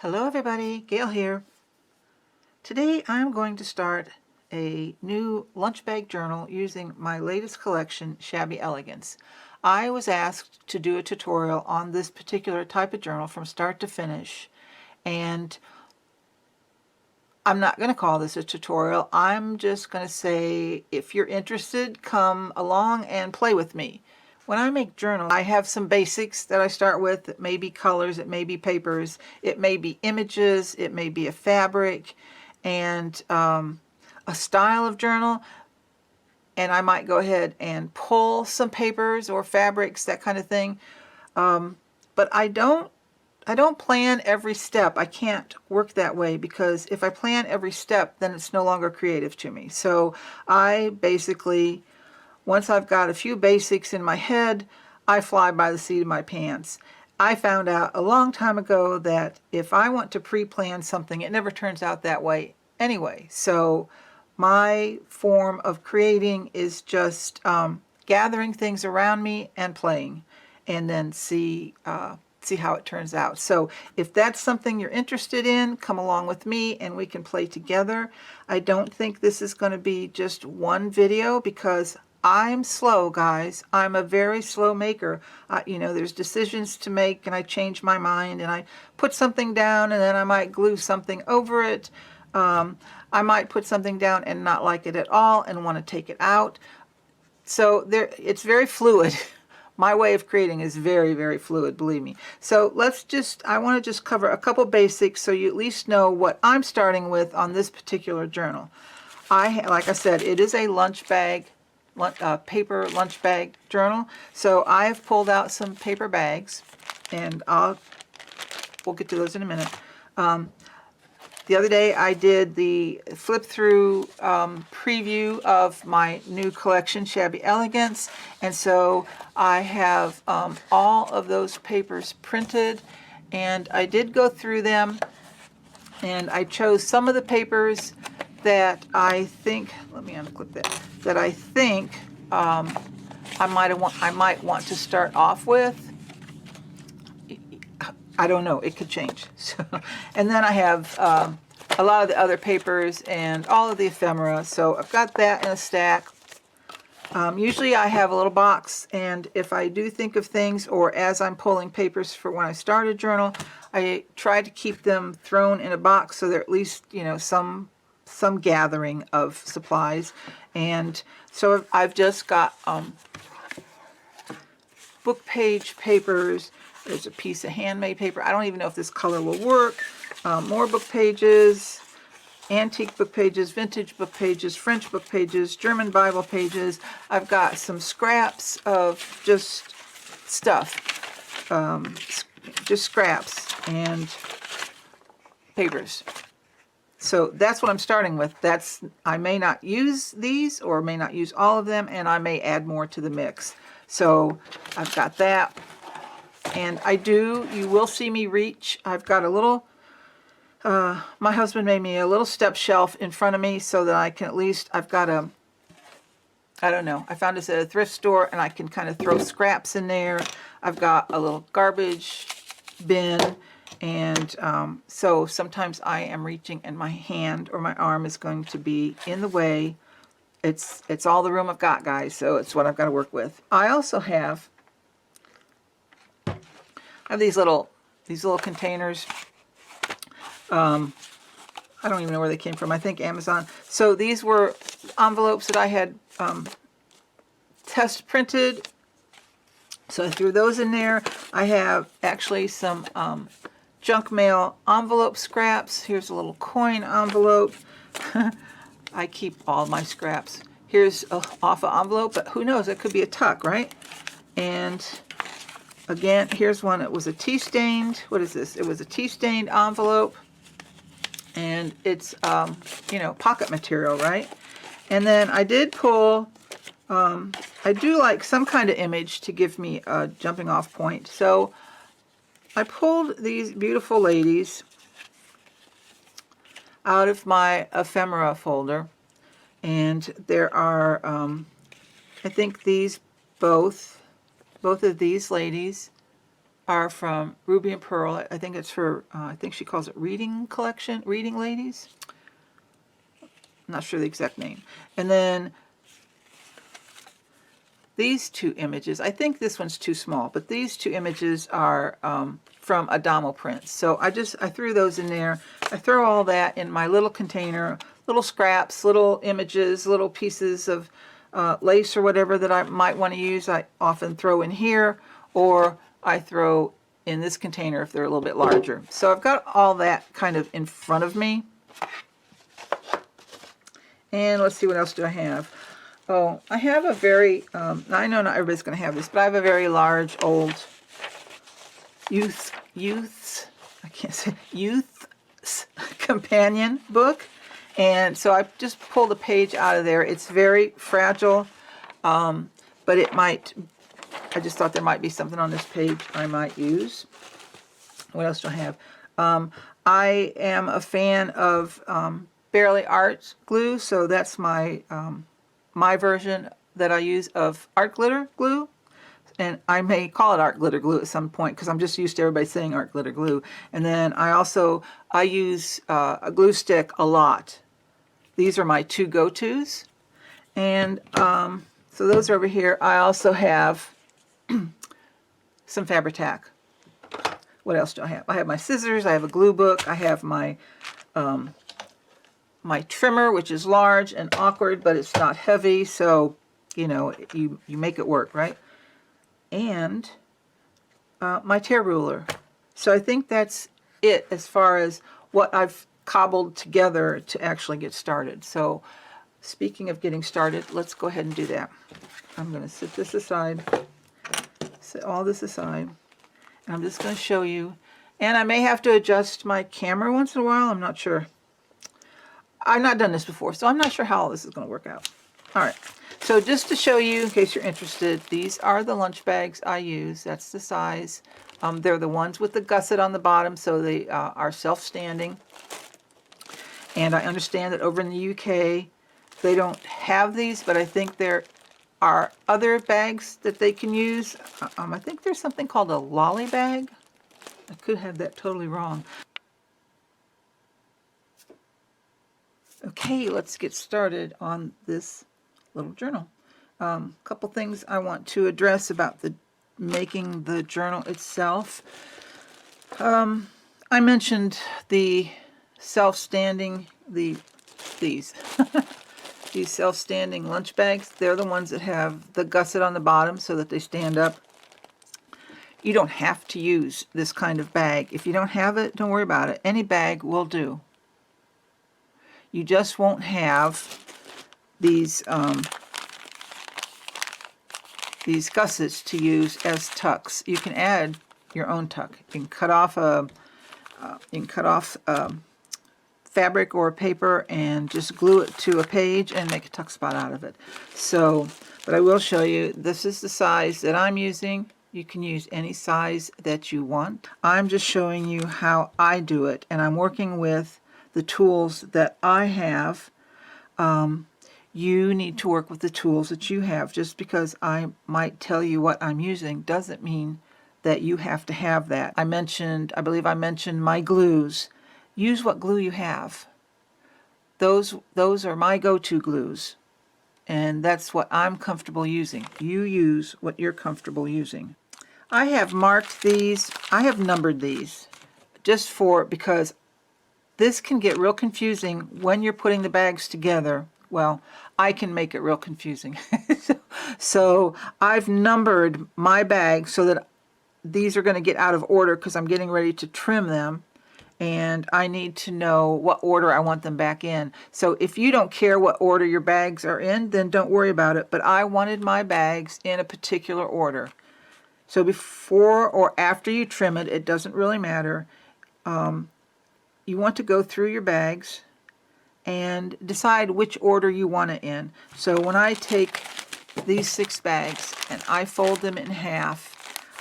Hello everybody, Gail here. Today I'm going to start a new lunch bag journal using my latest collection, Shabby Elegance. I was asked to do a tutorial on this particular type of journal from start to finish, and I'm not going to call this a tutorial. I'm just going to say, if you're interested, come along and play with me. When I make journals, I have some basics that I start with. It may be colors, it may be papers, it may be images, it may be a fabric, and a style of journal. And I might go ahead and pull some papers or fabrics, that kind of thing. But I don't plan every step. I can't work that way, because if I plan every step, then it's no longer creative to me. So I basically, once I've got a few basics in my head, I fly by the seat of my pants. I found out a long time ago that if I want to pre-plan something, it never turns out that way anyway. So my form of creating is just gathering things around me and playing, and then see how it turns out. So if that's something you're interested in, come along with me and we can play together. I don't think this is going to be just one video, because I'm slow, guys. I'm a very slow maker. There's decisions to make, and I change my mind, and I put something down, and then I might glue something over it. I might put something down and not like it at all and want to take it out. So it's very fluid. My way of creating is very, very fluid, believe me. So I want to just cover a couple basics so you at least know what I'm starting with on this particular journal. Like I said, it is a lunch bag, paper lunch bag journal. So I've pulled out some paper bags, and we'll get to those in a minute. The other day I did the flip through preview of my new collection, Shabby Elegance, and so I have all of those papers printed, and I did go through them, and I chose some of the papers that I think, let me unclip that I think I might want to start off with. I don't know, it could change. So, and then I have a lot of the other papers and all of the ephemera. So I've got that in a stack. Usually I have a little box, and if I do think of things, or as I'm pulling papers for when I start a journal, I try to keep them thrown in a box so they're at least, some gathering of supplies. And so I've just got book page papers. There's a piece of handmade paper. I don't even know if this color will work. More book pages, antique book pages, vintage book pages, French book pages, German Bible pages. I've got some scraps of just stuff, just scraps and papers. So that's what I'm starting with. I may not use these, or may not use all of them, and I may add more to the mix. So I've got that. And you will see me reach. I've got a little, my husband made me a little step shelf in front of me so that I can at least, I don't know, I found this at a thrift store, and I can kind of throw scraps in there. I've got a little garbage bin, and so sometimes I am reaching and my hand or my arm is going to be in the way. It's all the room I've got, guys, so it's what I've got to work with. I also have these little containers. I don't even know where they came from. I think Amazon. So these were envelopes that I had test printed. So I threw those in there. I have actually some junk mail envelope scraps. Here's a little coin envelope. I keep all my scraps. Here's off an envelope, but who knows? It could be a tuck, right? And again, here's one. It was a tea-stained. What is this? It was a tea-stained envelope, and it's pocket material, right? And then I did pull. I do like some kind of image to give me a jumping off point. So I pulled these beautiful ladies out of my ephemera folder, and there are I think both of these ladies are from Ruby and Pearl. I think it's her, I think she calls it Reading Collection, Reading Ladies. I'm not sure the exact name. And then these two images, I think this one's too small, but these two images are from Adamo Prints. So I threw those in there. I throw all that in my little container, little scraps, little images, little pieces of lace or whatever that I might want to use. I often throw in here, or I throw in this container if they're a little bit larger. So I've got all that kind of in front of me. And let's see, what else do I have? Oh, I have a very, I know not everybody's going to have this, but I have a very large old youth's companion book. And so I just pulled a page out of there. It's very fragile, but it might, I just thought there might be something on this page I might use. What else do I have? I am a fan of Barely Art glue, so that's my my version that I use of art glitter glue. And I may call it art glitter glue at some point because I'm just used to everybody saying art glitter glue. And then I use a glue stick a lot. These are my two go-tos. And so those are over here. I also have some Fabri-Tac. What else do I have? I have my scissors, I have a glue book, I have my my trimmer, which is large and awkward, but it's not heavy, so you know, you make it work, right? And my tear ruler. So I think that's it as far as what I've cobbled together to actually get started. So speaking of getting started, let's go ahead and do that. I'm going to set this aside, set all this aside, and I'm just going to show you. And I may have to adjust my camera once in a while, I'm not sure. I've not done this before, so I'm not sure how all this is going to work out. All right, so just to show you, in case you're interested, these are the lunch bags I use. That's the size. They're the ones with the gusset on the bottom, so they are self-standing. And I understand that over in the UK, they don't have these, but I think there are other bags that they can use. I think there's something called a lolly bag. I could have that totally wrong. Okay, let's get started on this little journal. A couple things I want to address about making the journal itself. I mentioned the self-standing, these these self-standing lunch bags. They're the ones that have the gusset on the bottom so that they stand up. You don't have to use this kind of bag. If you don't have it, don't worry about it. Any bag will do. You just won't have these gussets to use as tucks. You can add your own tuck. You can cut off fabric or paper and just glue it to a page and make a tuck spot out of it. So, but I will show you, this is the size that I'm using. You can use any size that you want. I'm just showing you how I do it, and I'm working with the tools that I have. You need to work with the tools that you have. Just because I might tell you what I'm using doesn't mean that you have to have that. I believe I mentioned my glues. Use what glue you have. Those are my go-to glues, and that's what I'm comfortable using. You use what you're comfortable using. I have marked these, I have numbered these because this can get real confusing when you're putting the bags together. Well, I can make it real confusing. So I've numbered my bags so that these are going to get out of order because I'm getting ready to trim them, and I need to know what order I want them back in. So if you don't care what order your bags are in, then don't worry about it. But I wanted my bags in a particular order. So before or after you trim it, it doesn't really matter. You want to go through your bags and decide which order you want it in. So when I take these 6 bags and I fold them in half,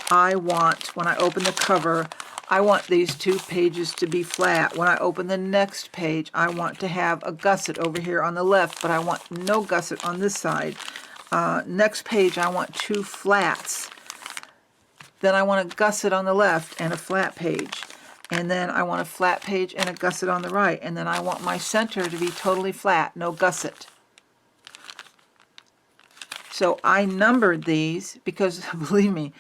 when I open the cover, I want these 2 pages to be flat. When I open the next page, I want to have a gusset over here on the left, but I want no gusset on this side. Next page, I want 2 flats. Then I want a gusset on the left and a flat page. And then I want a flat page and a gusset on the right. And then I want my center to be totally flat, no gusset. So I numbered these because, believe me,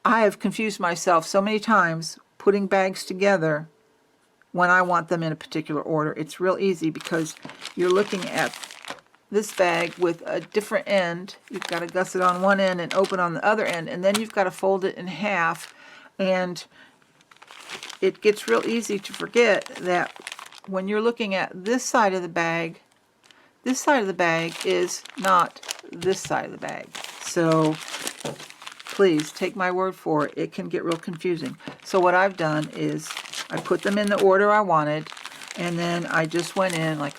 I have confused myself so many times putting bags together when I want them in a particular order. It's real easy because you're looking at this bag with a different end. You've got a gusset on one end and open on the other end, and then you've got to fold it in half, and it gets real easy to forget that when you're looking at this side of the bag, this side of the bag is not this side of the bag. So please take my word for it. It can get real confusing. So what I've done is I put them in the order I wanted, and then I just went in, like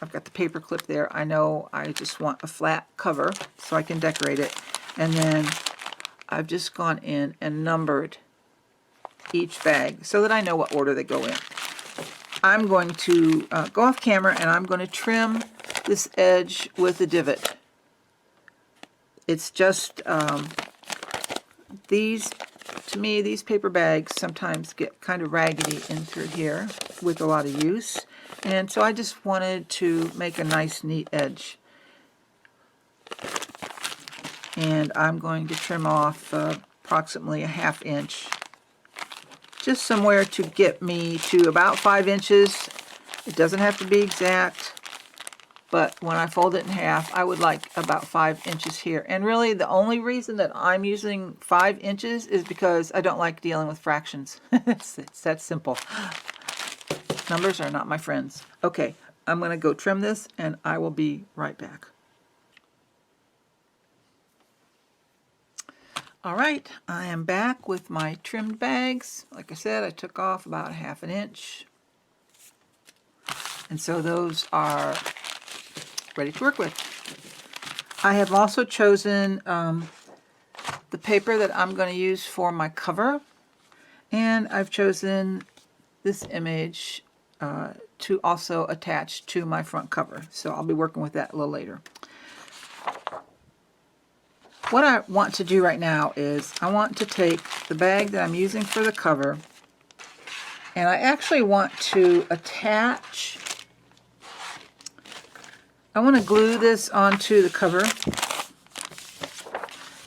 I've got the paper clip there. I know I just want a flat cover so I can decorate it. And then I've just gone in and numbered each bag so that I know what order they go in. I'm going to go off camera, and I'm going to trim this edge with a divot. It's just these, to me, these paper bags sometimes get kind of raggedy in through here with a lot of use, and so I just wanted to make a nice neat edge. And I'm going to trim off approximately a ½ inch, just somewhere to get me to about 5 inches. It doesn't have to be exact, but when I fold it in half, I would like about 5 inches here. And really, the only reason that I'm using 5 inches is because I don't like dealing with fractions. It's that simple. Numbers are not my friends. Okay, I'm going to go trim this, and I will be right back. All right, I am back with my trimmed bags. Like I said, I took off about ½ inch. And so those are ready to work with. I have also chosen the paper that I'm going to use for my cover. And I've chosen this image to also attach to my front cover. So I'll be working with that a little later. What I want to do right now is I want to take the bag that I'm using for the cover, and I actually want to attach, I want to glue this onto the cover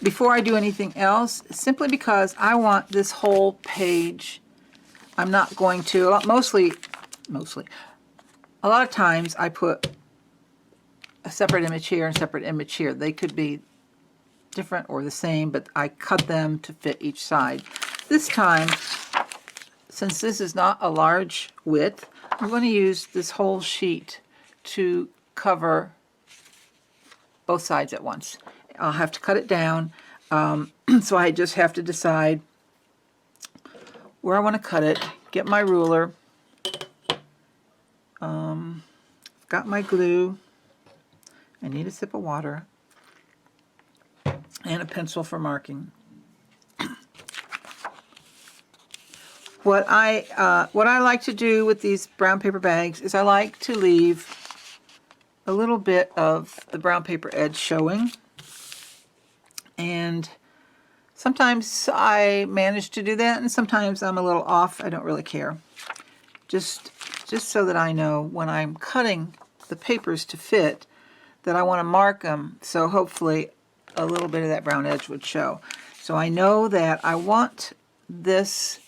before I do anything else, simply because I want this whole page. I'm not going to, mostly, a lot of times I put a separate image here and a separate image here. They could be different or the same, but I cut them to fit each side. This time, since this is not a large width, I'm going to use this whole sheet to cover both sides at once. I'll have to cut it down, so I just have to decide where I want to cut it, get my ruler, got my glue, I need a sip of water, and a pencil for marking. What I like to do with these brown paper bags is I like to leave a little bit of the brown paper edge showing, and sometimes I manage to do that, and sometimes I'm a little off. I don't really care. Just so that I know when I'm cutting the papers to fit that I want to mark them, so hopefully a little bit of that brown edge would show. So I know that I want this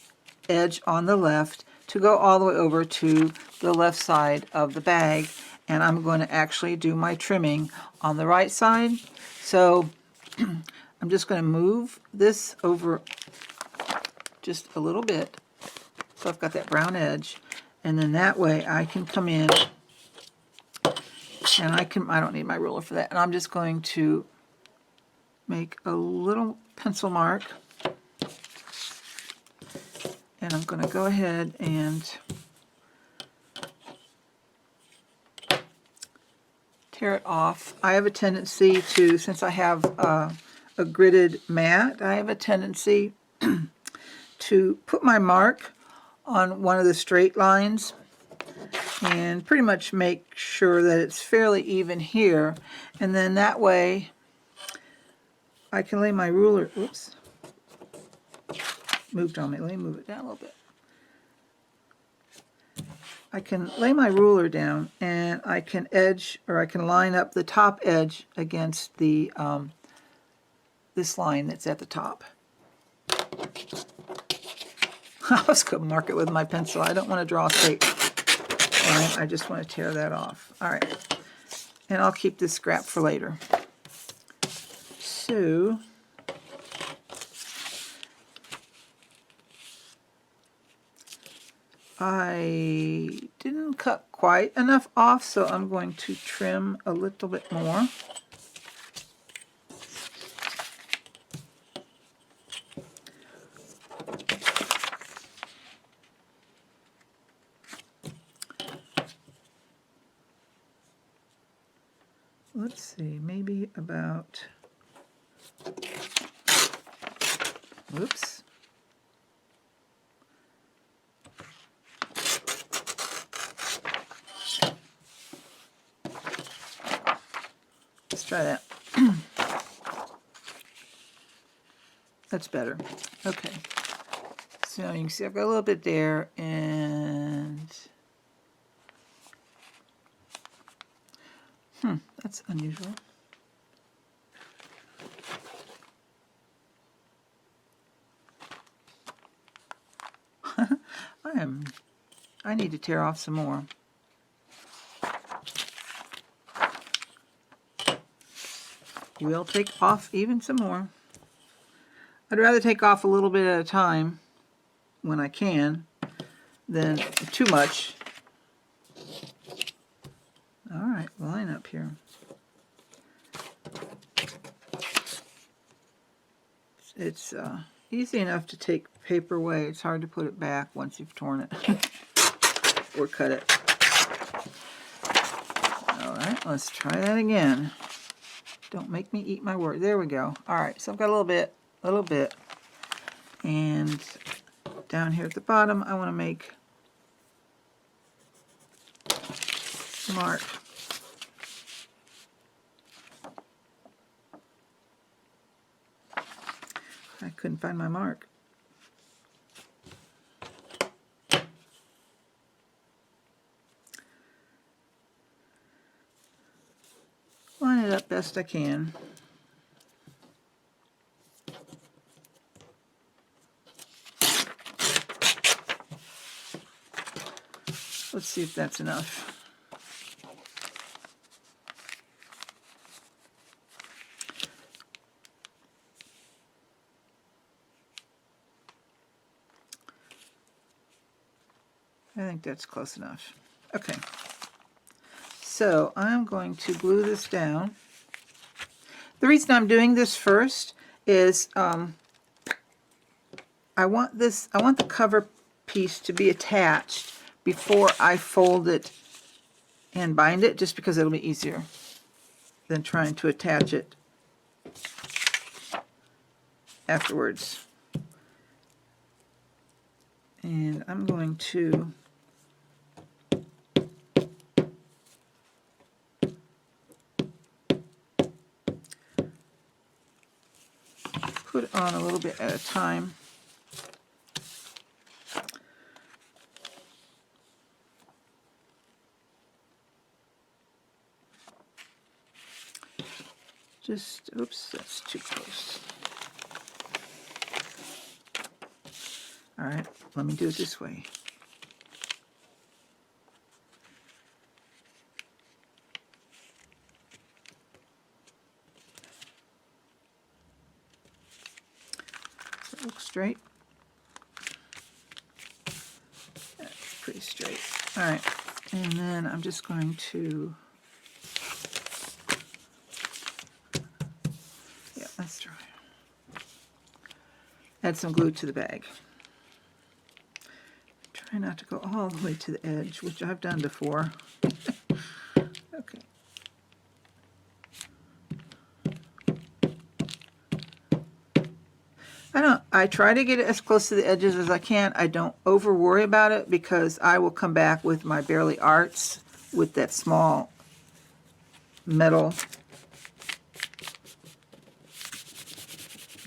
edge on the left to go all the way over to the left side of the bag, and I'm going to actually do my trimming on the right side. So I'm just going to move this over just a little bit so I've got that brown edge, and then that way I can come in, and I don't need my ruler for that, and I'm just going to make a little pencil mark, and I'm going to go ahead and tear it off. I have a tendency to, since I have a gridded mat, I have a tendency to put my mark on one of the straight lines and pretty much make sure that it's fairly even here, and then that way I can lay my ruler, oops, moved on me. Let me move it down a little bit. I can lay my ruler down and I can edge, or I can line up the top edge against the this line that's at the top. I was going to mark it with my pencil. I don't want to draw a straight line. I just want to tear that off. All right. And I'll keep this scrap for later. So I didn't cut quite enough off, so I'm going to trim a little bit more. Let's see, maybe about, whoops. Let's try that. That's better. Okay. So you can see I've got a little bit there, and that's unusual. I need to tear off some more. We'll take off even some more. I'd rather take off a little bit at a time when I can than too much. All right, line up here. It's easy enough to take paper away. It's hard to put it back once you've torn it or cut it. All right, let's try that again. Don't make me eat my word. There we go. All right, so I've got a little bit. And down here at the bottom, I want to make a mark. I couldn't find my mark. Line it up best I can. Let's see if that's enough. I think that's close enough. Okay. So I'm going to glue this down. The reason I'm doing this first is I want the cover piece to be attached before I fold it and bind it, just because it'll be easier than trying to attach it afterwards. And I'm going to put it on a little bit at a time. Just, oops, that's too close. All right, let me do it this way. Does that look straight? That's pretty straight. All right, and then I'm just going to, yeah, let's try. Add some glue to the bag. Try not to go all the way to the edge, which I've done before. Okay. I try to get it as close to the edges as I can. I don't over worry about it, because I will come back with my Barely Arts with that small metal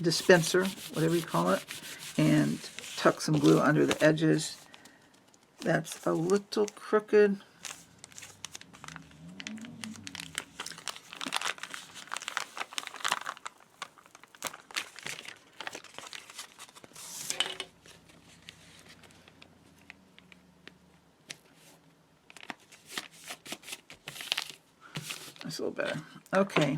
dispenser, whatever you call it, and tuck some glue under the edges. That's a little crooked. That's a little better. Okay.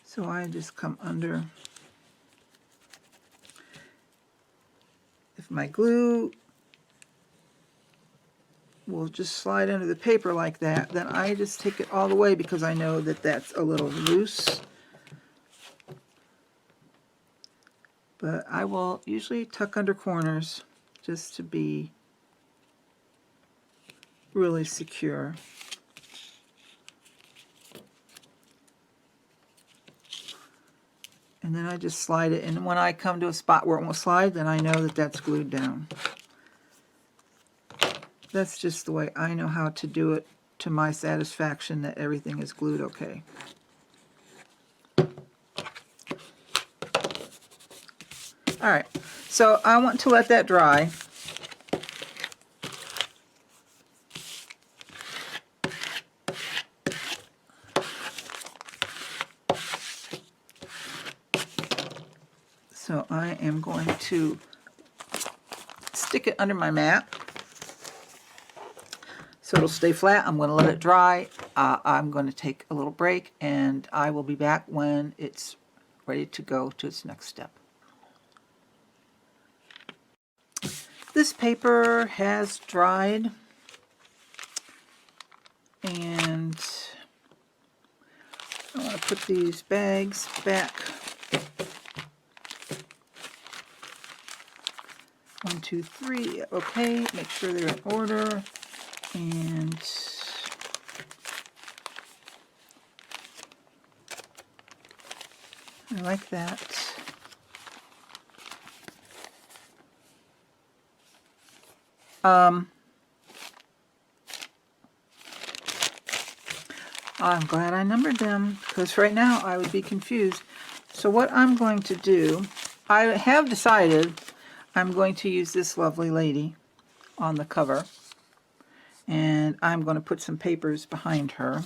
So I just come under. If my glue will just slide under the paper like that, then I just take it all the way because I know that that's a little loose. But I will usually tuck under corners just to be really secure. And then I just slide it, and when I come to a spot where it won't slide, then I know that that's glued down. That's just the way I know how to do it to my satisfaction, that everything is glued okay. Alright, so I want to let that dry. So I am going to stick it under my mat so it'll stay flat. I'm going to let it dry. I'm going to take a little break, and I will be back when it's ready to go to its next step. This paper has dried, and I want to put these bags back. 1, 2, 3. Okay, make sure they're in order. And I like that. I'm glad I numbered them, because right now I would be confused. So what I'm going to do, I have decided I'm going to use this lovely lady on the cover, and I'm going to put some papers behind her.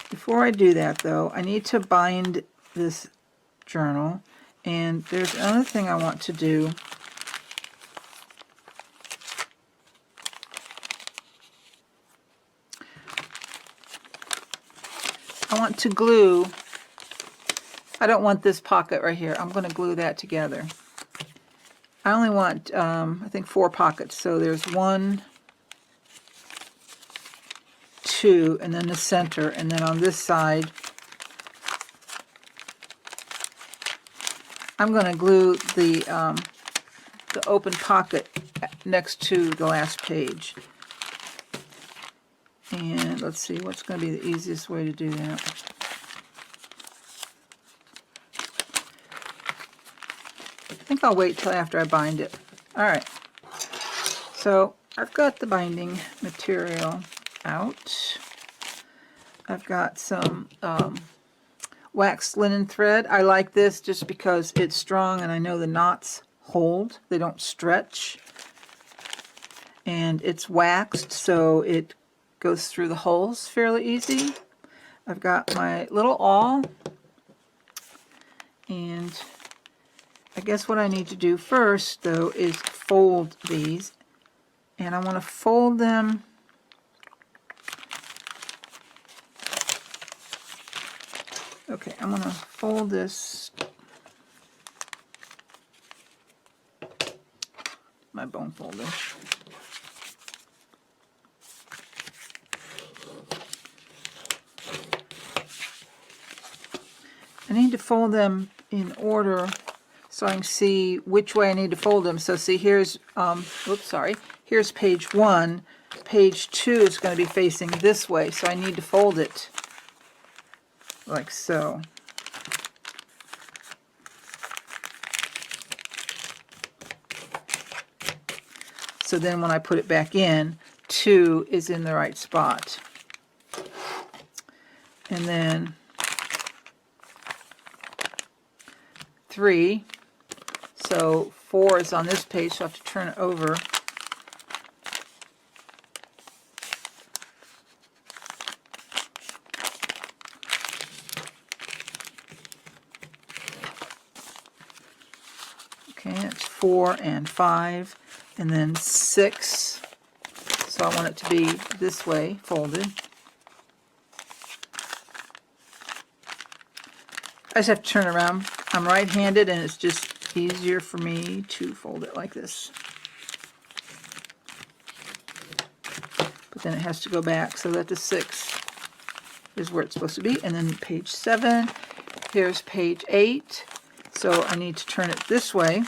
Before I do that, though, I need to bind this journal, and there's another thing I want to do. I want to glue, I don't want this pocket right here, I'm going to glue that together. I only want, I think 4 pockets, so there's 1, 2, and then the center, and then on this side, I'm going to glue the open pocket next to the last page. And let's see, what's going to be the easiest way to do that? I think I'll wait till after I bind it. Alright, so I've got the binding material out. I've got some waxed linen thread. I like this just because it's strong and I know the knots hold. They don't stretch. And it's waxed, so it goes through the holes fairly easy. I've got my little awl, and I guess what I need to do first, though, is fold these, and I want to fold them okay, I'm going to fold this, my bone folder. I need to fold them in order so I can see which way I need to fold them. So see, here's, oops, sorry, here's page 1. Page 2 is going to be facing this way, so I need to fold it like so. so then when I put it back in, 2 is in the right spot. And then 3, so 4 is on this page, so I have to turn it over. Okay, that's 4 and 5, and then 6, so I want it to be this way, folded. I just have to turn around. I'm right-handed, and it's just easier for me to fold it like this. But then it has to go back so that the 6 is where it's supposed to be. And then page 7, here's page 8. So I need to turn it this way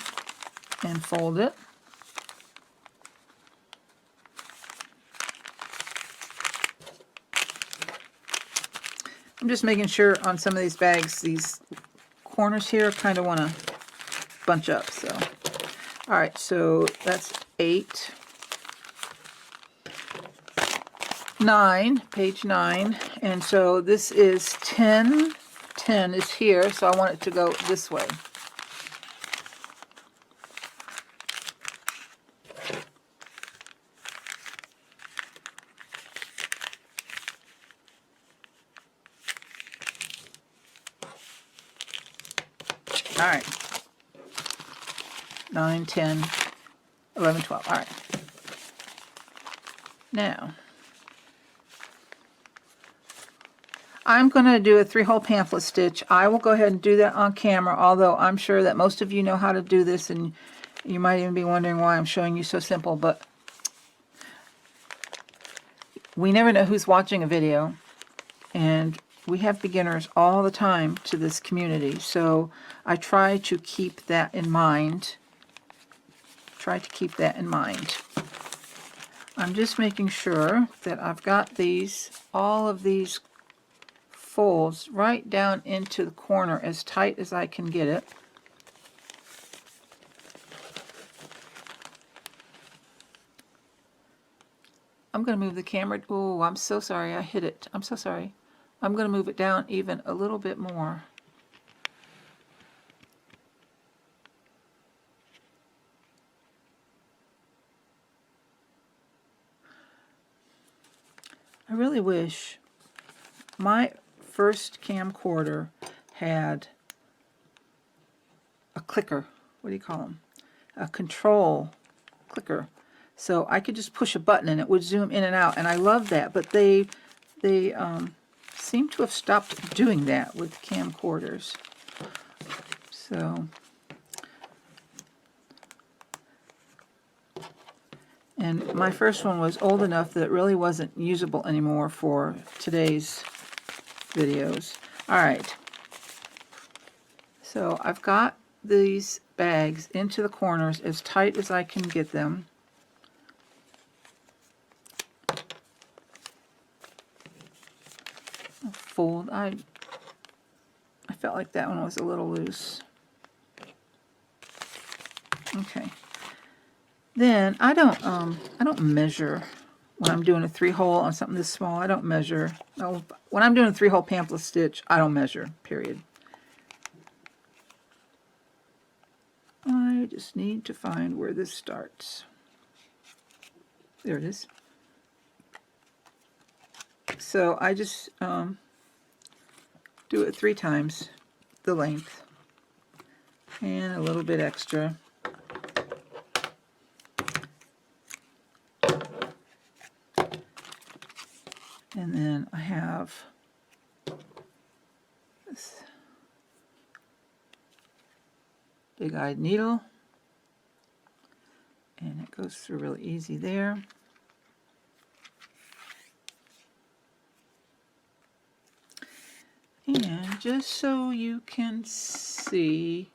and fold it. I'm just making sure on some of these bags, these corners here kind of want to bunch up. So, all right, so that's 8. 9, page 9, and so this is 10. 10 is here, so I want it to go this way. All right. 9, 10, 11, 12. All right. Now, I'm going to do a 3-hole pamphlet stitch. I will go ahead and do that on camera, although I'm sure that most of you know how to do this, and you might even be wondering why I'm showing you so simple, but we never know who's watching a video, and we have beginners all the time to this community, so I try to keep that in mind. I'm just making sure that I've got all of these folds right down into the corner as tight as I can get it. I'm going to move the camera. Oh, I'm so sorry. I hit it. I'm so sorry. I'm going to move it down even a little bit more. I really wish my first camcorder had a clicker. What do you call them? A control clicker. So I could just push a button and it would zoom in and out, and I love that. But they seem to have stopped doing that with camcorders. So, and my first one was old enough that it really wasn't usable anymore for today's videos. All right. So I've got these bags into the corners as tight as I can get them. Fold. I felt like that one was a little loose. Okay. Then I don't measure when I'm doing a 3-hole on something this small. I don't measure. No, when I'm doing a 3-hole pamphlet stitch, I don't measure. Period. I just need to find where this starts. There it is. So I just do it 3 times the length and a little bit extra. And then I have this big-eyed needle, and it goes through really easy there. And just so you can see,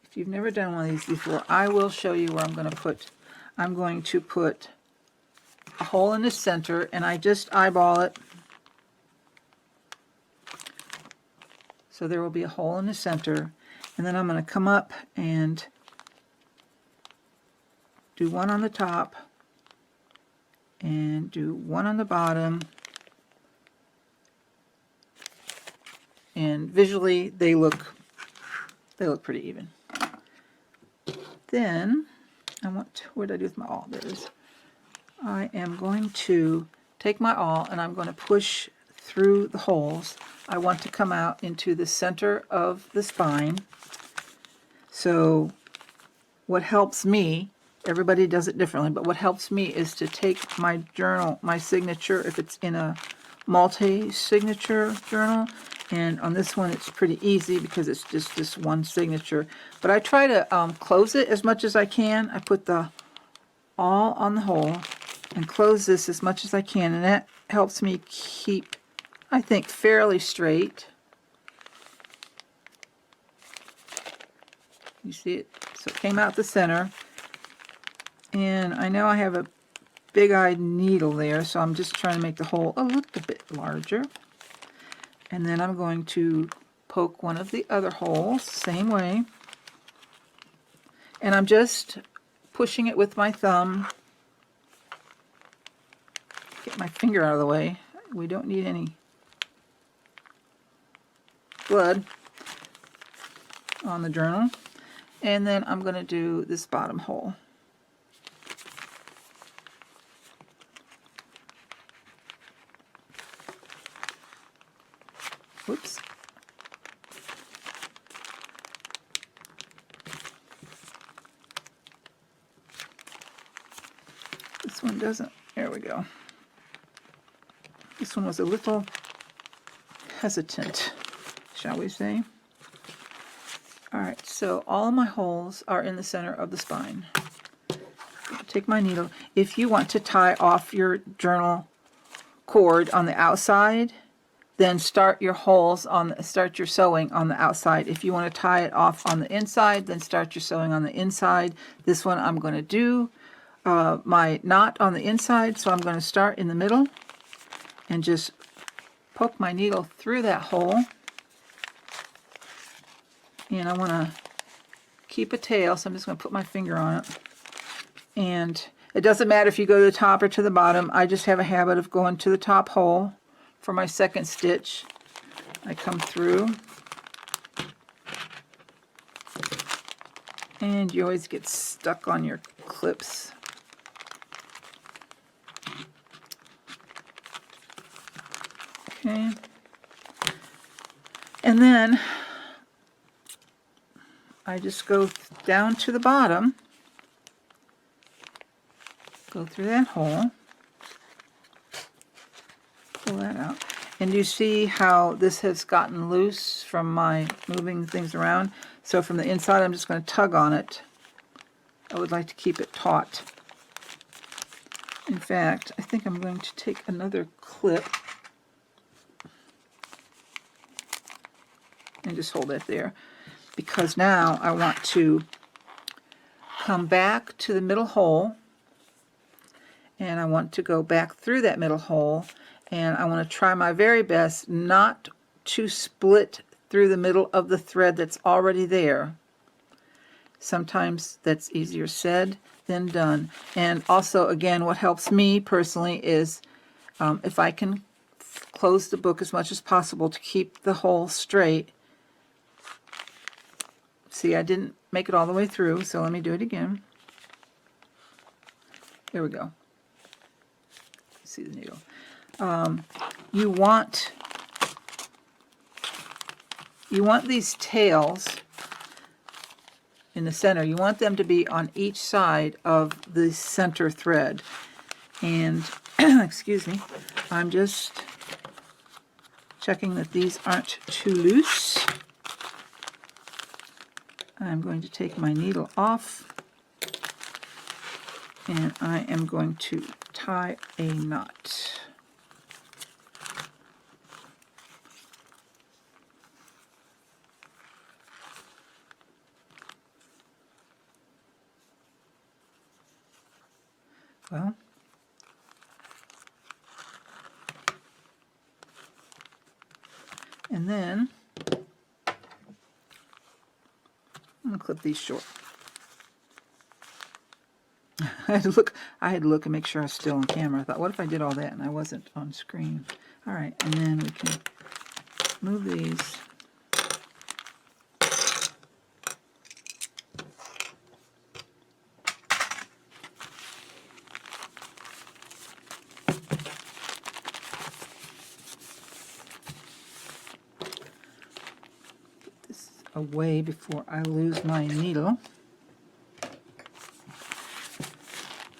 if you've never done one of these before, I will show you where I'm going to put a hole in the center, and I just eyeball it. So there will be a hole in the center, and then I'm going to come up and do one on the top and do one on the bottom, and visually they look pretty even. Then what did I do with my awl? There it is. I am going to take my awl and I'm going to push through the holes. I want to come out into the center of the spine. So what helps me, everybody does it differently, but what helps me is to take my journal, my signature, if it's in a multi-signature journal, and on this one it's pretty easy because it's just this one signature. But I try to close it as much as I can. I put the awl on the hole and close this as much as I can, and that helps me keep, I think, fairly straight. You see it? So it came out the center, and I know I have a big-eyed needle there, so I'm just trying to make the hole a little bit larger. And then I'm going to poke one of the other holes, same way. And I'm just pushing it with my thumb. Get my finger out of the way. We don't need any blood on the journal. And then I'm going to do this bottom hole. Whoops. This one doesn't. There we go. This one was a little hesitant, shall we say. Alright, so all of my holes are in the center of the spine. Take my needle. If you want to tie off your journal cord on the outside, then start your sewing on the outside. If you want to tie it off on the inside, then start your sewing on the inside. This one I'm going to do my knot on the inside, so I'm going to start in the middle and just poke my needle through that hole. And I want to keep a tail, so I'm just going to put my finger on it. And it doesn't matter if you go to the top or to the bottom. I just have a habit of going to the top hole for my second stitch. I come through. And you always get stuck on your clips. Okay. And then I just go down to the bottom, go through that hole, pull that out, and you see how this has gotten loose from my moving things around. So from the inside I'm just going to tug on it. I would like to keep it taut. In fact, I think I'm going to take another clip and just hold it there, because now I want to come back to the middle hole, and I want to go back through that middle hole, and I want to try my very best not to split through the middle of the thread that's already there. Sometimes that's easier said than done. And also, again, what helps me personally is if I can close the book as much as possible to keep the hole straight. See, I didn't make it all the way through, so let me do it again. There we go. See the needle. You want these tails in the center. You want them to be on each side of the center thread. And excuse me, I'm just checking that these aren't too loose. I'm going to take my needle off, and I am going to tie a knot. Well, and then I'm going to clip these short. I had to look and make sure I was still on camera. I thought, what if I did all that and I wasn't on screen? All right, and then we can move these. Put this away before I lose my needle.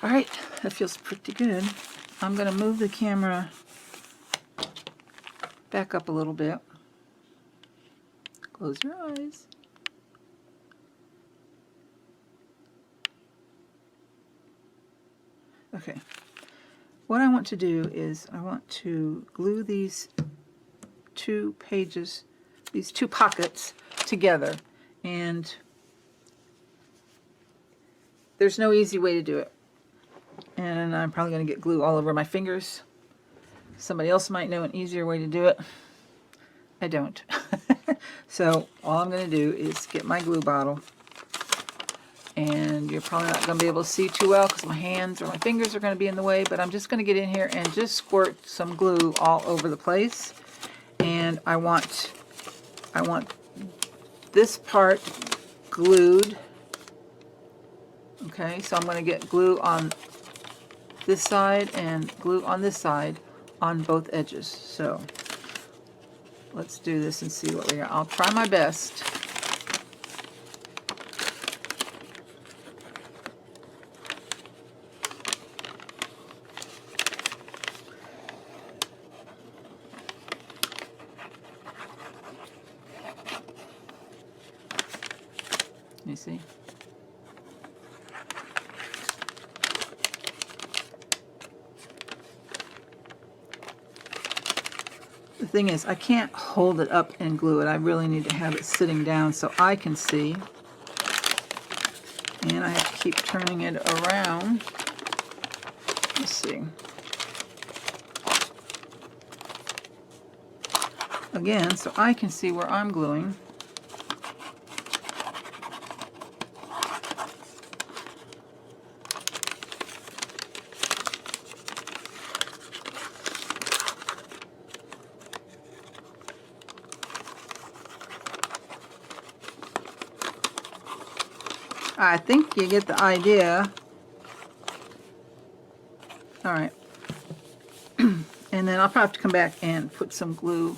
All right, that feels pretty good. I'm going to move the camera back up a little bit. Close your eyes. Okay. What I want to do is I want to glue these two pages, these two pockets together. And there's no easy way to do it. And I'm probably going to get glue all over my fingers. Somebody else might know an easier way to do it. I don't. So all I'm going to do is get my glue bottle. And you're probably not going to be able to see too well because my hands or my fingers are going to be in the way. But I'm just going to get in here and just squirt some glue all over the place. And I want this part glued. Okay, so I'm going to get glue on this side and glue on this side on both edges. So let's do this and see what we got. I'll try my best. You see? The thing is, I can't hold it up and glue it. I really need to have it sitting down so I can see. And I have to keep turning it around. Let's see. Again, so I can see where I'm gluing. I think you get the idea. All right. And then I'll probably have to come back and put some glue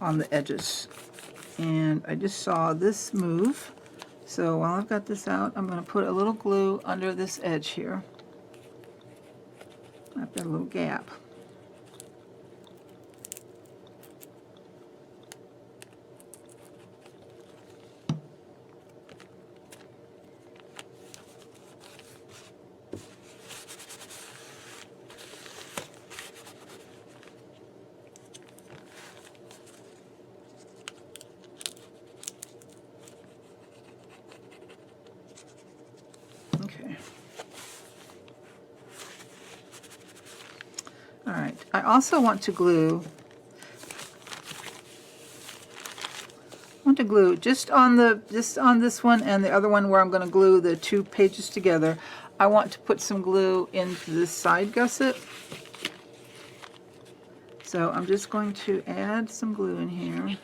on the edges. And I just saw this move. So while I've got this out, I'm going to put a little glue under this edge here. I've got a little gap. Okay. All right. I also want to glue. Just on this one and the other one where I'm going to glue the two pages together. I want to put some glue into this side gusset. So I'm just going to add some glue in here.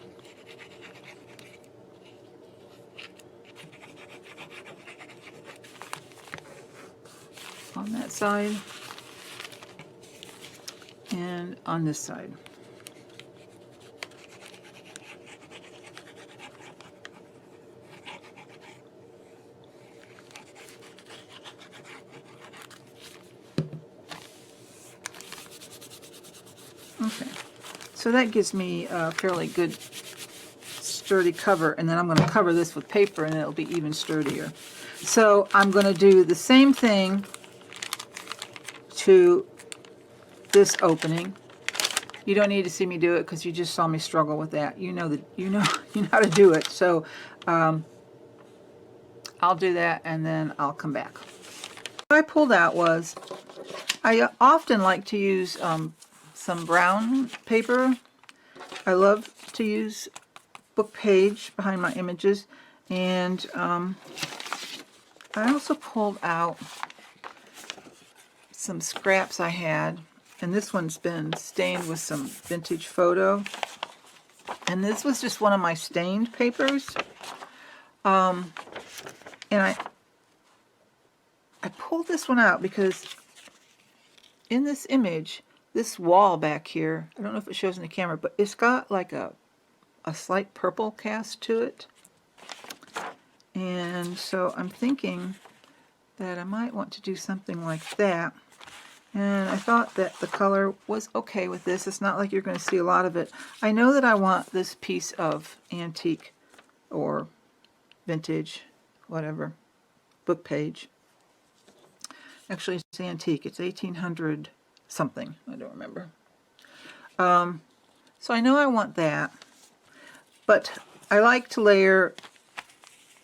On that side and on this side. Okay, so that gives me a fairly good sturdy cover, and then I'm going to cover this with paper and it'll be even sturdier. So I'm going to do the same thing to this opening. You don't need to see me do it because you just saw me struggle with that. You know how to do it. So I'll do that and then I'll come back. What I pulled out was, I often like to use some brown paper. I love to use book page behind my images, and I also pulled out some scraps I had, and this one's been stained with some vintage photo. And this was just one of my stained papers. And I pulled this one out because in this image, this wall back here, I don't know if it shows in the camera, but it's got like a slight purple cast to it. And so I'm thinking that I might want to do something like that. And I thought that the color was okay with this. It's not like you're going to see a lot of it. I know that I want this piece of antique or vintage, whatever, book page. Actually, it's antique. It's 1800 something. I don't remember. So I know I want that. But I like to layer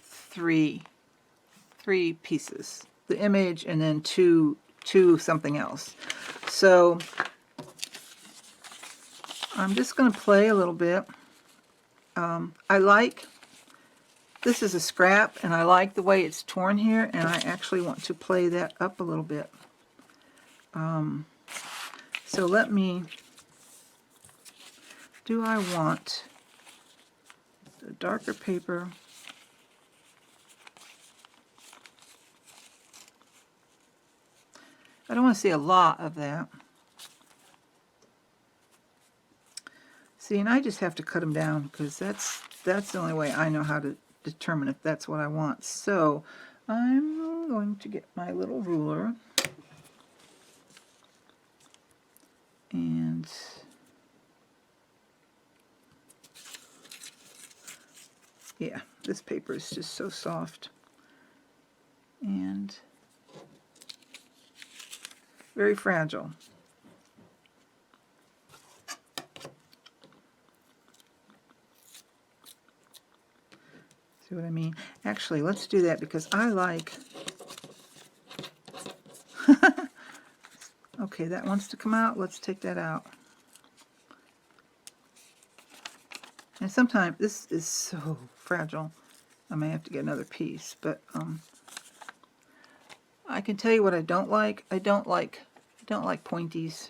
three pieces. The image and then two something else. So I'm just going to play a little bit. I like, this is a scrap, and I like the way it's torn here, and I actually want to play that up a little bit. So let me, do I want a darker paper? I don't want to see a lot of that. See, and I just have to cut them down because that's the only way I know how to determine if that's what I want. So I'm going to get my little ruler and yeah, this paper is just so soft and very fragile. See what I mean? Actually, let's do that because I like... Okay, that wants to come out. Let's take that out. And sometimes this is so fragile. I may have to get another piece, but I can tell you what I don't like. I don't like pointies.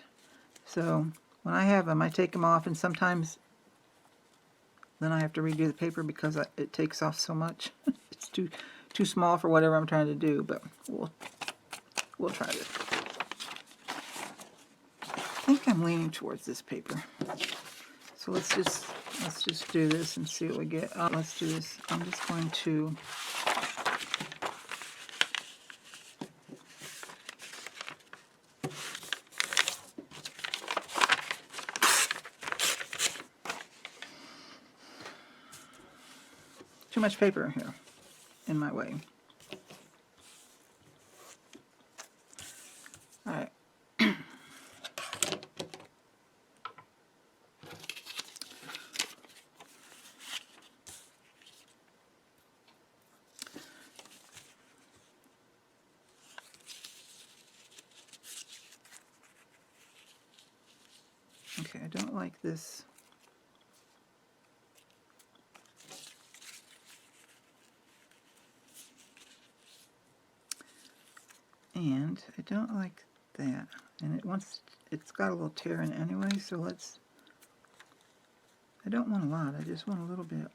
So when I have them, I take them off, and sometimes then I have to redo the paper because it takes off so much. It's too small for whatever I'm trying to do, but we'll try this. I think I'm leaning towards this paper. So let's just do this and see what we get. Let's do this. I'm just going to too much paper here in my way. All right. Okay, I don't like this. And I don't like that. And it's got a little tear in it anyway, so I don't want a lot, I just want a little bit.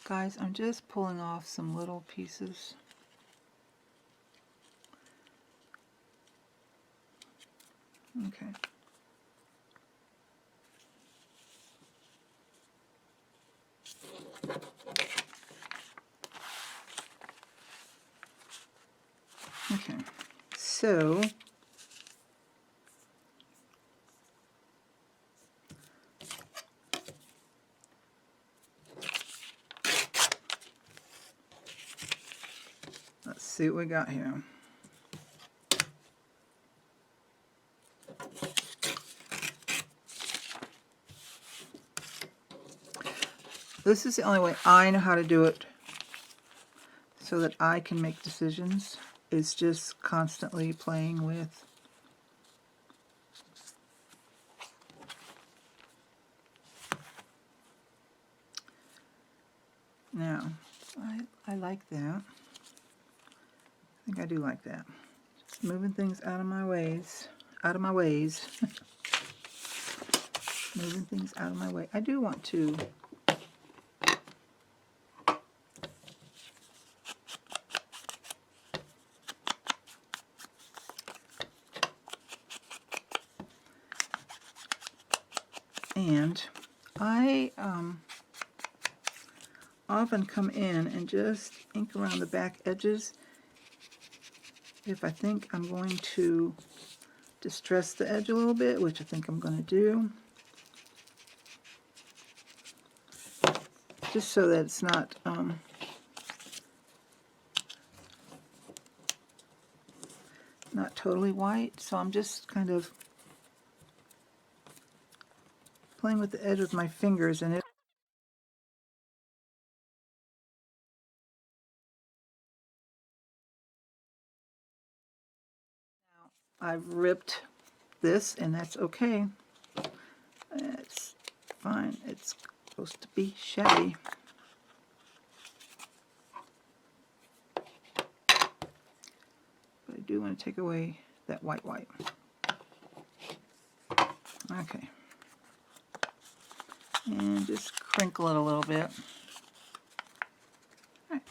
Guys, I'm just pulling off some little pieces. Okay. Okay, so let's see what we got here. This is the only way I know how to do it so that I can make decisions, is just constantly playing with now. I like that. I think I do like that. Just moving things out of my ways. Out of my ways. Moving things out of my way. I do want to and I often come in and just ink around the back edges if I think I'm going to distress the edge a little bit, which I think I'm going to do, just so that it's not not totally white. So I'm just kind of playing with the edge with my fingers, and I've ripped this, and that's okay. It's fine. It's supposed to be shabby. But I do want to take away that white. Okay. And just crinkle it a little bit. Right.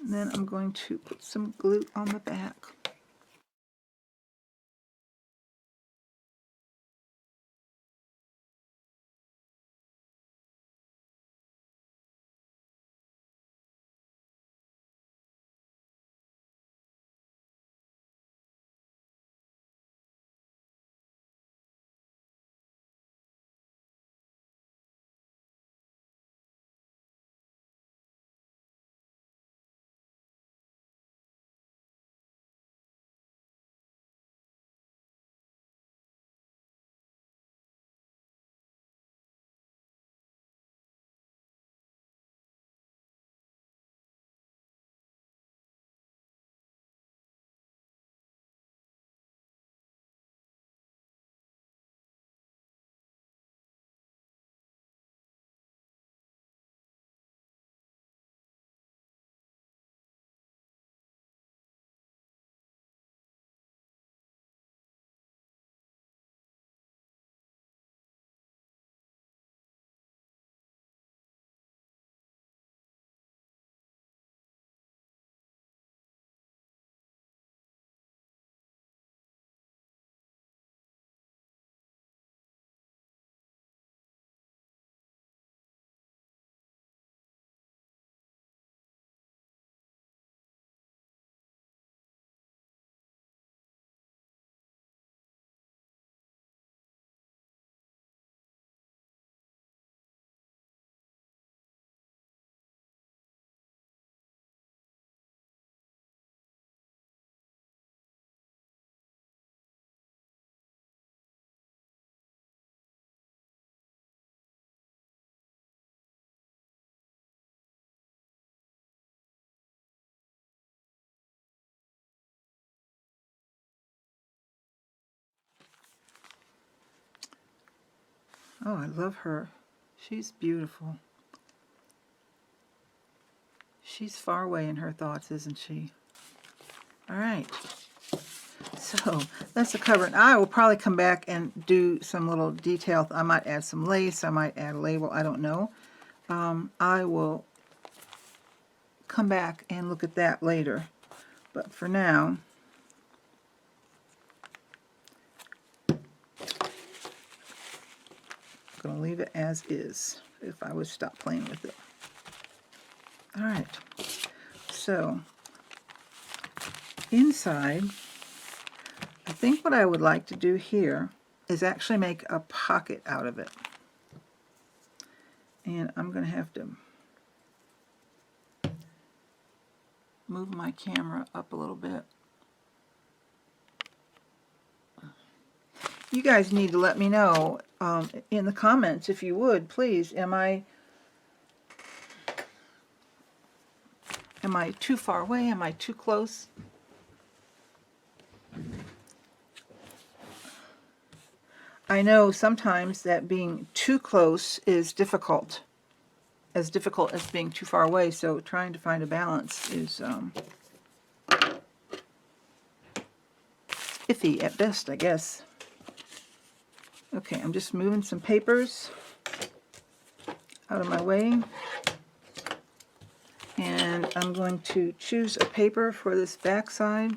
And then I'm going to put some glue on the back. Oh, I love her. She's beautiful. She's far away in her thoughts, isn't she? All right. So that's the cover. And I will probably come back and do some little detail. I might add some lace. I might add a label. I don't know. I will come back and look at that later. But for now, I'm going to leave it as is if I would stop playing with it. All right. So inside, I think what I would like to do here is actually make a pocket out of it. And I'm going to have to move my camera up a little bit. You guys need to let me know in the comments, if you would, please. Am I too far away? Am I too close? I know sometimes that being too close is difficult. as difficult as being too far away, so trying to find a balance is iffy at best, I guess. Okay, I'm just moving some papers out of my way, and I'm going to choose a paper for this back side.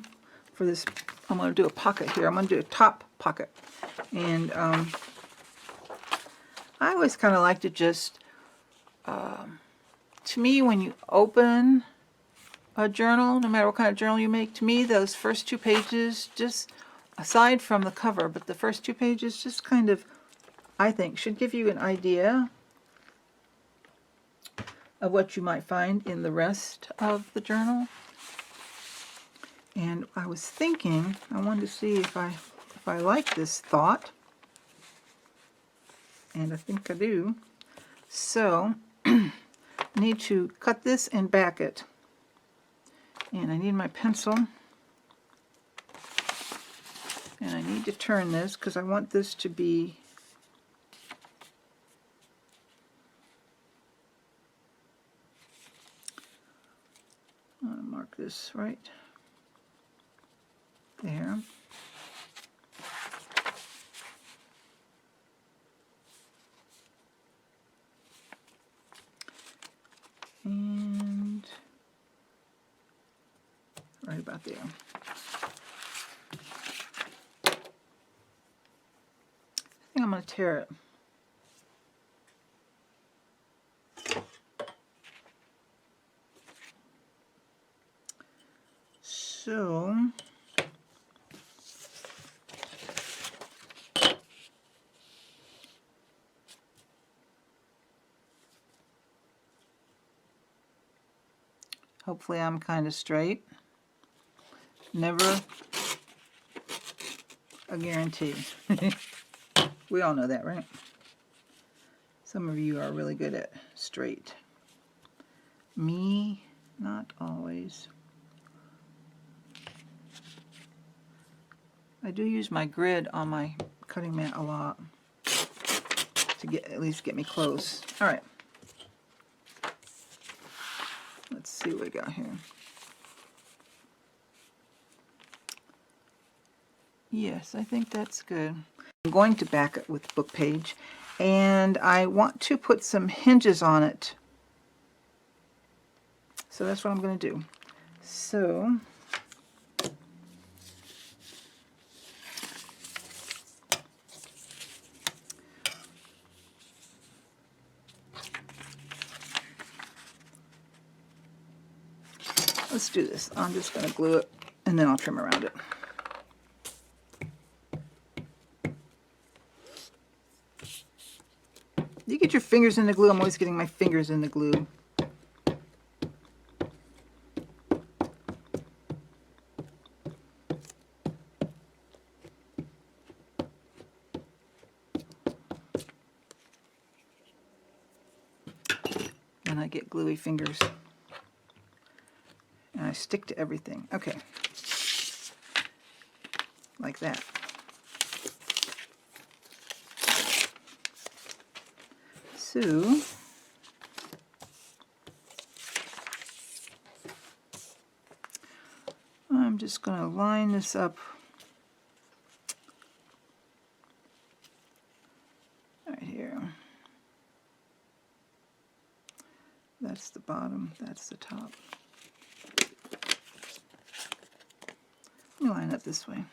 For this, I'm going to do a pocket here. I'm going to do a top pocket, and I always kind of like to just, to me, when you open a journal, no matter what kind of journal you make, to me those first 2 pages, just aside from the cover, but the first 2 pages just kind of, I think, should give you an idea of what you might find in the rest of the journal. And I was thinking, I wanted to see if I like this thought, and I think I do. So I need to cut this and back it, and I need my pencil, and I need to turn this because I want this to be mark this right there. And right about there. I think I'm going to tear it. So hopefully I'm kind of straight. Never a guarantee. We all know that, right? Some of you are really good at straight. Me, not always. I do use my grid on my cutting mat a lot to at least get me close. All right. Let's see what we got here. Yes, I think that's good. I'm going to back it with book page, and I want to put some hinges on it. So that's what I'm going to do. So let's do this. I'm just going to glue it, and then I'll trim around it. You get your fingers in the glue. I'm always getting my fingers in the glue. And I get gluey fingers. And I stick to everything. Okay. Like that. So I'm just going to line this up right here. That's the bottom, that's the top. Let me line up this way.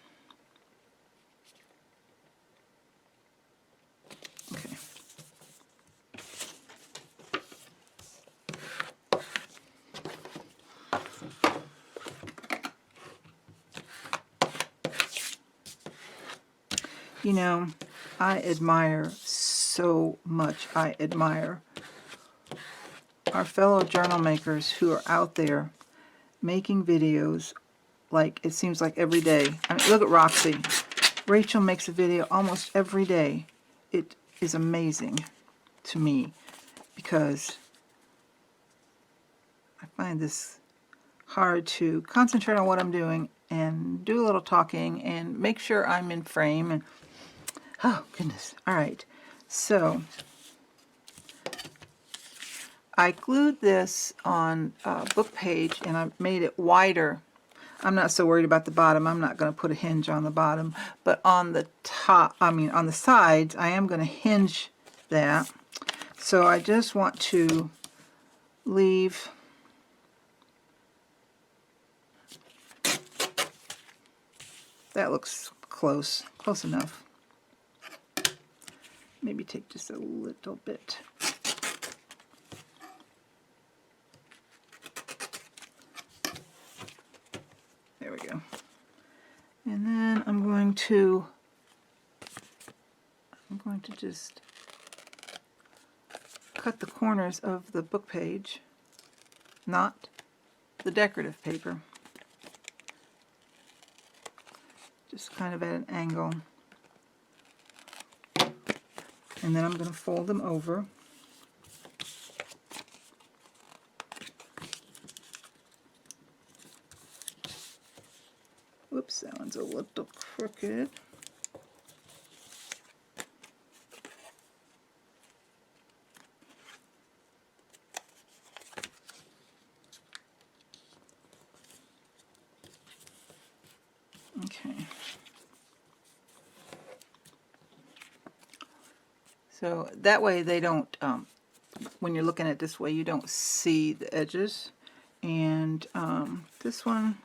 Okay. You know, I admire so much. I admire our fellow journal makers who are out there making videos like it seems like every day. I mean, look at Roxy. Rachel makes a video almost every day. It is amazing to me because I find this hard to concentrate on what I'm doing and do a little talking and make sure I'm in frame. And oh goodness. All right. So I glued this on a book page and I made it wider. I'm not so worried about the bottom. I'm not going to put a hinge on the bottom, but on the top, on the sides, I am going to hinge that. So I just want to leave that. Looks close enough. Maybe take just a little bit. There we go. And then I'm going to just cut the corners of the book page, not the decorative paper. Just kind of at an angle. And then I'm going to fold them over. Whoops, that one's a little crooked. Okay. So that way they don't, when you're looking at it this way, you don't see the edges. And this one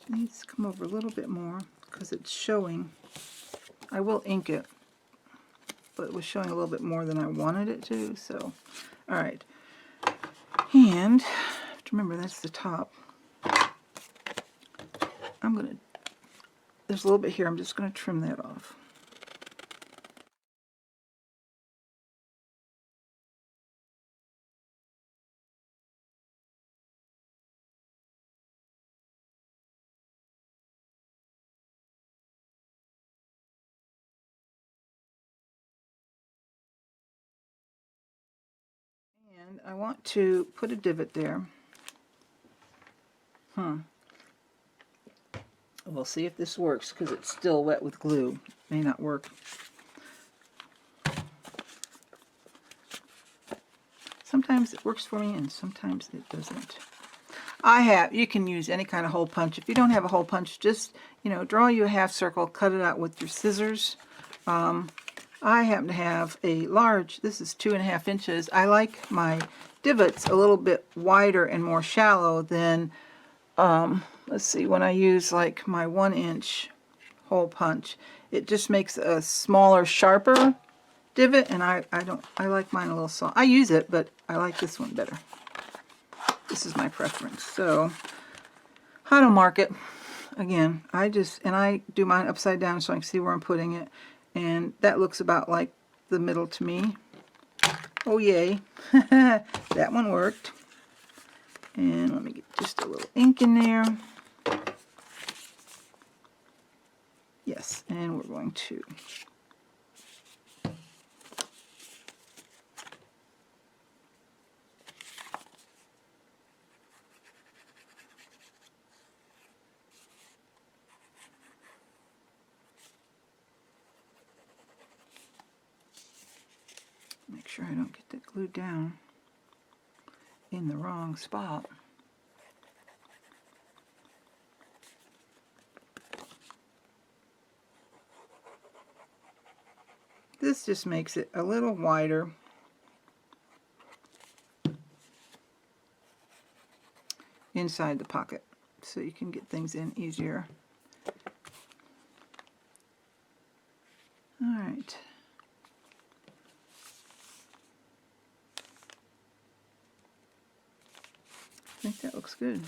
needs to come over a little bit more because it's showing. I will ink it, but it was showing a little bit more than I wanted it to. So, all right. And remember, that's the top. There's a little bit here. I'm just going to trim that off. And I want to put a divot there. We'll see if this works because it's still wet with glue. May not work. Sometimes it works for me and sometimes it doesn't. You can use any kind of hole punch. If you don't have a hole punch, just, draw you a half circle, cut it out with your scissors. I happen to have a large, this is 2.5 inches. I like my divots a little bit wider and more shallow than, let's see, when I use like my 1-inch hole punch. It just makes a smaller, sharper divot, and I like mine a little soft. I use it, but I like this one better. This is my preference. So, I don't mark it. Again, I do mine upside down so I can see where I'm putting it. And that looks about like the middle to me. Oh yay. That one worked. And let me get just a little ink in there. Yes, and we're going to make sure I don't get that glued down in the wrong spot. This just makes it a little wider. Inside the pocket so you can get things in easier. All right. I think that looks good.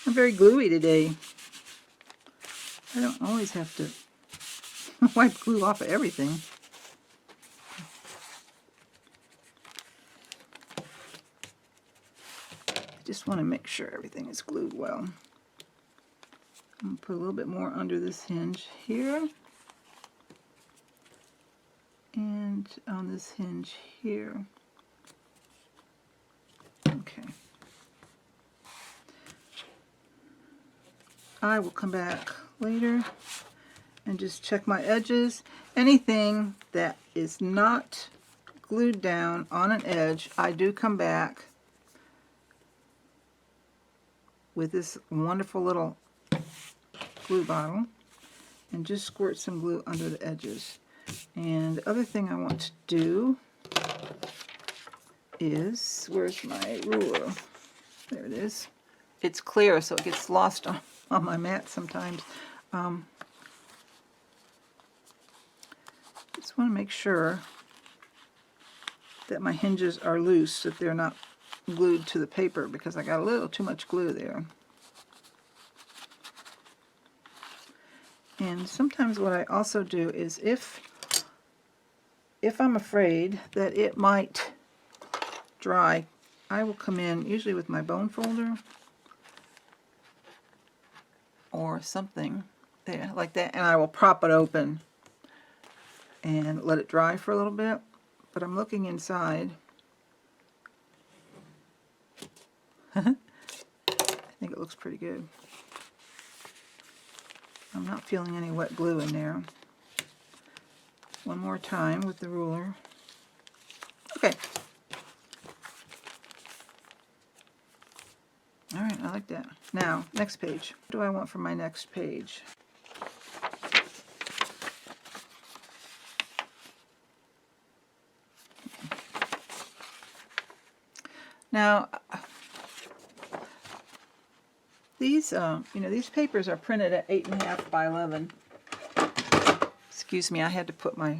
I'm very gluey today. I don't always have to wipe glue off of everything. I just want to make sure everything is glued well. I'm going to put a little bit more under this hinge here. And on this hinge here. Okay. I will come back later and just check my edges. Anything that is not glued down on an edge, I do come back with this wonderful little glue bottle and just squirt some glue under the edges. And the other thing I want to do is, where's my ruler? There it is. It's clear, so it gets lost on my mat sometimes. Just want to make sure that my hinges are loose, that they're not glued to the paper, because I got a little too much glue there. And sometimes what I also do is, if I'm afraid that it might dry, I will come in usually with my bone folder or something there like that, and I will prop it open and let it dry for a little bit. But I'm looking inside. I think it looks pretty good. I'm not feeling any wet glue in there. One more time with the ruler. Okay. All right, I like that. Now, next page. What do I want for my next page? Now, these, these papers are printed at 8.5 by 11. Excuse me, I had to put my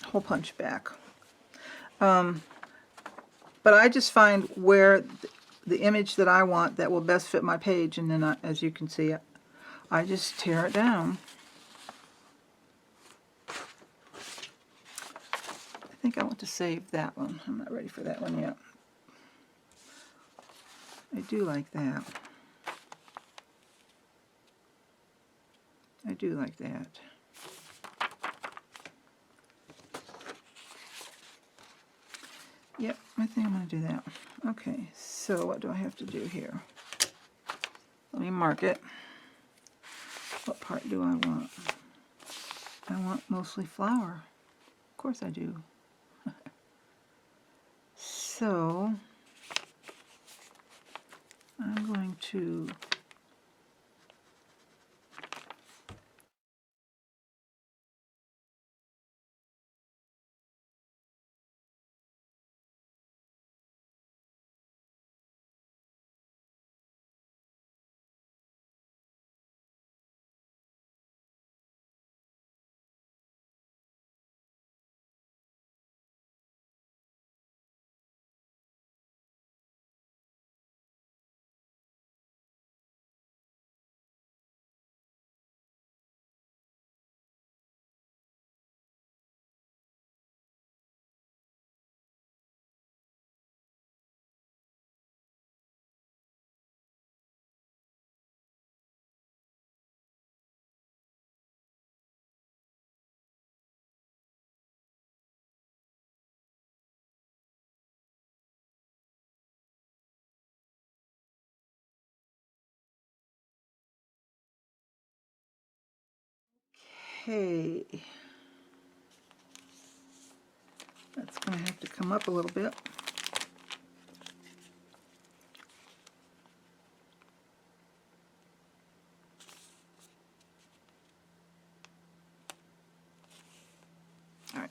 hole punch back. But I just find where the image that I want that will best fit my page, and then as you can see, I just tear it down. I think I want to save that one. I'm not ready for that one yet. I do like that. I do like that. Yep, I think I'm going to do that. Okay, so what do I have to do here? Let me mark it. What part do I want? I want mostly flower. Of course I do. So I'm going to okay. That's going to have to come up a little bit. All right.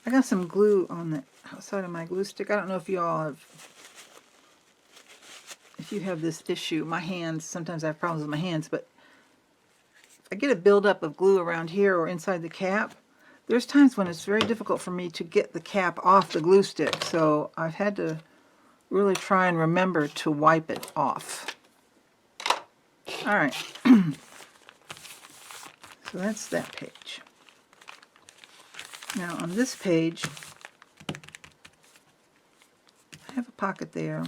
I got some glue on the outside of my glue stick. I don't know if you all have, if you have this issue. My hands, sometimes I have problems with my hands, but if I get a buildup of glue around here or inside the cap, there's times when it's very difficult for me to get the cap off the glue stick. So I've had to really try and remember to wipe it off. All right. So that's that page. Now on this page, I have a pocket there. I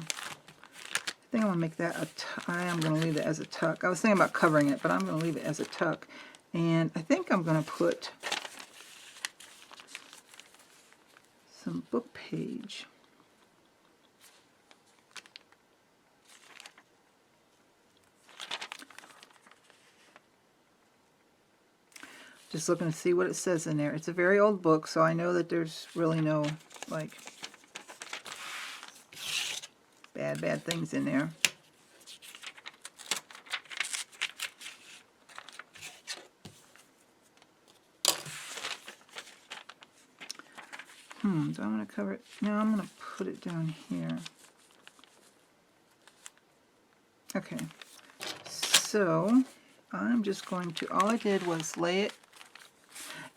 think I'm going to make that I am going to leave it as a tuck. I was thinking about covering it, but I'm going to leave it as a tuck. And I think I'm going to put some book page. Just looking to see what it says in there. It's a very old book, so I know that there's really no, like, bad things in there. Do I want to cover it? No, I'm going to put it down here. Okay, so I'm just going to, all I did was lay it.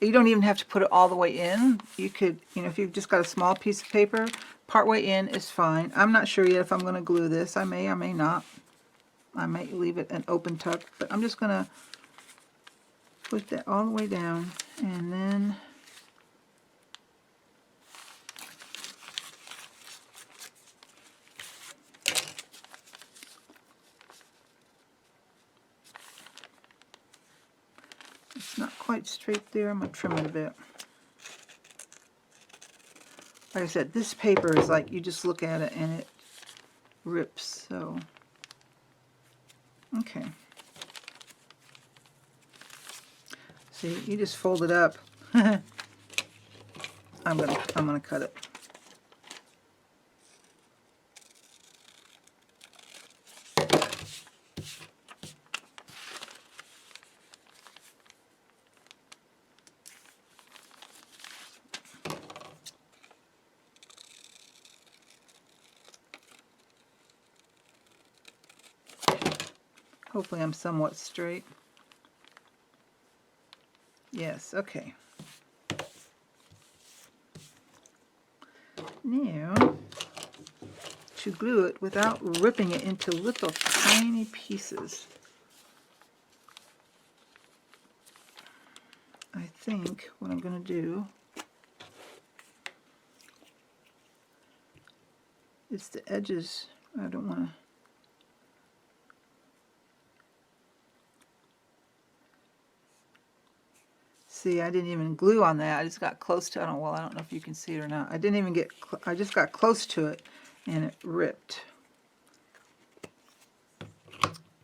You don't even have to put it all the way in. You could, you know, if you've just got a small piece of paper, part way in is fine. I'm not sure yet if I'm going to glue this. I may not. I might leave it an open tuck, but I'm just going to put that all the way down, and then it's not quite straight there. I'm going to trim it a bit. Like I said, this paper is like, you just look at it and it rips, so okay. See, you just fold it up. I'm gonna cut it. Hopefully I'm somewhat straight. Yes, okay. Now, to glue it without ripping it into little tiny pieces, I think what I'm going to do is the edges. I don't want to. See, I didn't even glue on that. I just got close to it. Well, I don't know if you can see it or not. I didn't even get, I just got close to it and it ripped.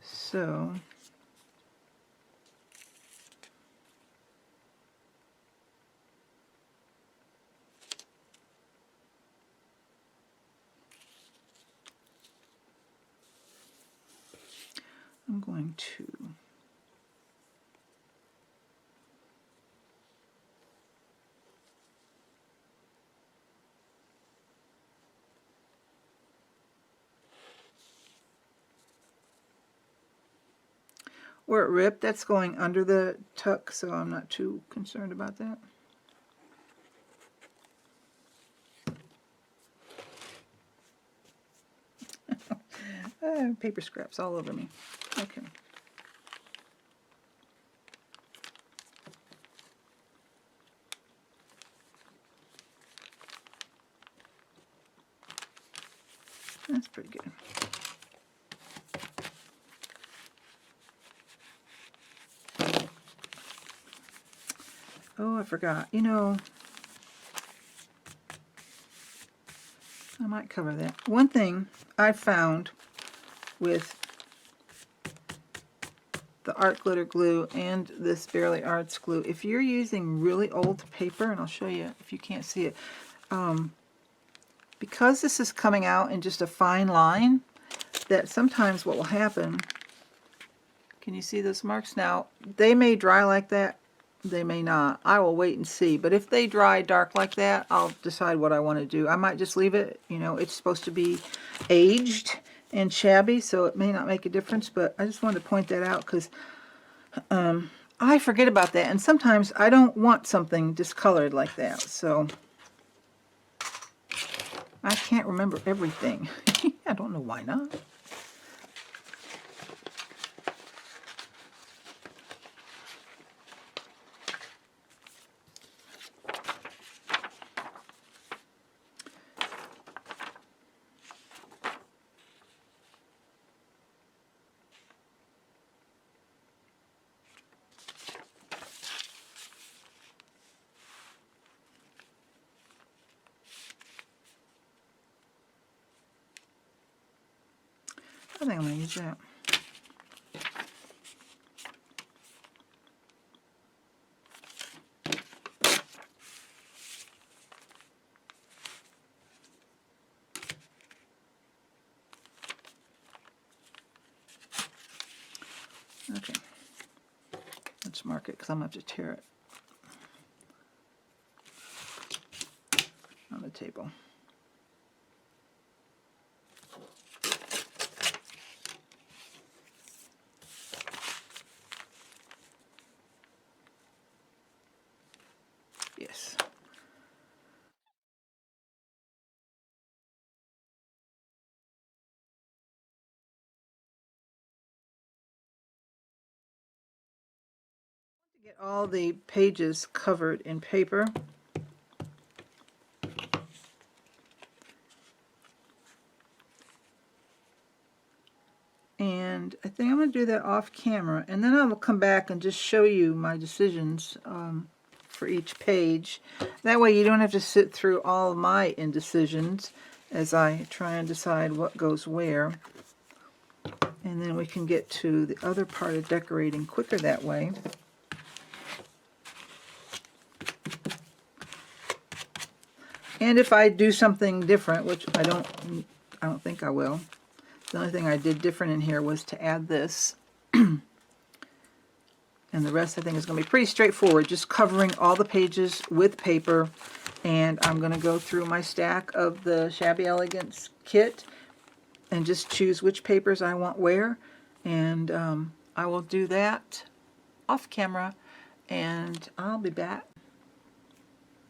So, I'm going to where it ripped, that's going under the tuck, so I'm not too concerned about that. Paper scraps all over me. Okay. That's pretty good. Oh, I forgot. You know, I might cover that. One thing I found with the art glitter glue and this Barely Arts glue, if you're using really old paper, and I'll show you if you can't see it, because this is coming out in just a fine line, that sometimes what will happen, can you see those marks? Now, they may dry like that, they may not. I will wait and see, but if they dry dark like that, I'll decide what I want to do. I might just leave it, you know, it's supposed to be aged and shabby, so it may not make a difference, but I just wanted to point that out because I forget about that, and sometimes I don't want something discolored like that, so I can't remember everything. I don't know why not. I think I'm going to use that. Okay. Let's mark it because I'm going to have to tear it on the table. Yes. To get all the pages covered in paper, and I think I'm going to do that off camera, and then I will come back and just show you my decisions for each page. That way you don't have to sit through all of my indecisions as I try and decide what goes where. And then we can get to the other part of decorating quicker that way. And if I do something different, which I don't think I will. The only thing I did different in here was to add this. And the rest I think is going to be pretty straightforward, just covering all the pages with paper. And I'm going to go through my stack of the Shabby Elegance kit and just choose which papers I want where. And I will do that off camera, and I'll be back